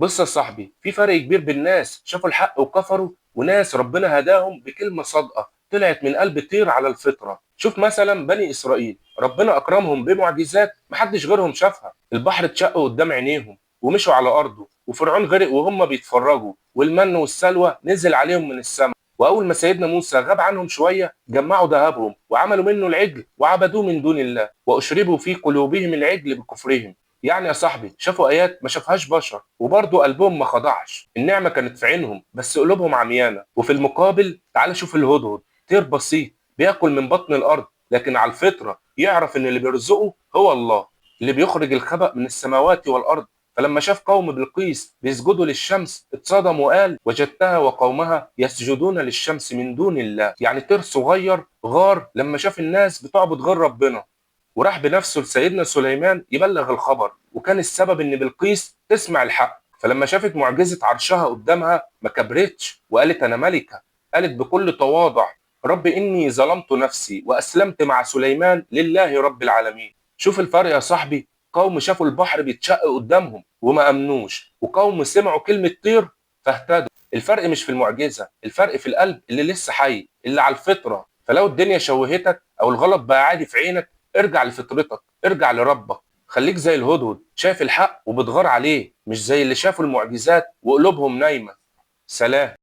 بص يا صاحبي، في فرق كبير بين ناس شافوا الحق وكفروا وناس ربنا هداهم بكلمة صادقة طلعت من قلب طير على الفطرة. شوف مثلا بني إسرائيل، ربنا أكرمهم بمعجزات محدش غيرهم شافها. البحر اتشق قدام عينيهم ومشوا على أرضه، وفرعون غرق وهم بيتفرجوا، والمن والسلوى نزل عليهم من السماء. وأول ما سيدنا موسى غاب عنهم شوية جمعوا ذهبهم وعملوا منه العجل وعبدوه من دون الله، وأشربوا في قلوبهم العجل بكفرهم. يعني يا صاحبي شافوا ايات ما شافهاش بشر وبرضه قلبهم ما خضعش. النعمه كانت في عينهم بس قلوبهم عميانه. وفي المقابل تعال شوف الهدهد، طير بسيط بياكل من بطن الارض، لكن على الفطره يعرف ان اللي بيرزقه هو الله اللي بيخرج الخبأ من السماوات والارض. فلما شاف قوم بلقيس بيسجدوا للشمس اتصدم وقال وجدتها وقومها يسجدون للشمس من دون الله. يعني طير صغير غار لما شاف الناس بتعبد غير ربنا، وراح بنفسه لسيدنا سليمان يبلغ الخبر، وكان السبب ان بلقيس تسمع الحق. فلما شافت معجزة عرشها قدامها ما كبرتش وقالت انا ملكة، قالت بكل تواضع رب اني ظلمت نفسي واسلمت مع سليمان لله رب العالمين. شوف الفرق يا صاحبي، قوم شافوا البحر بيتشق قدامهم وما امنوش، وقوم سمعوا كلمة طير فاهتدوا. الفرق مش في المعجزة، الفرق في القلب اللي لسه حي اللي على الفطرة. فلو الدنيا شوهتك او الغلط بقى عادي في عينك، ارجع لفطرتك، ارجع لربك. خليك زي الهدهد شايف الحق وبتغار عليه، مش زي اللي شافوا المعجزات وقلوبهم نايمة. سلام.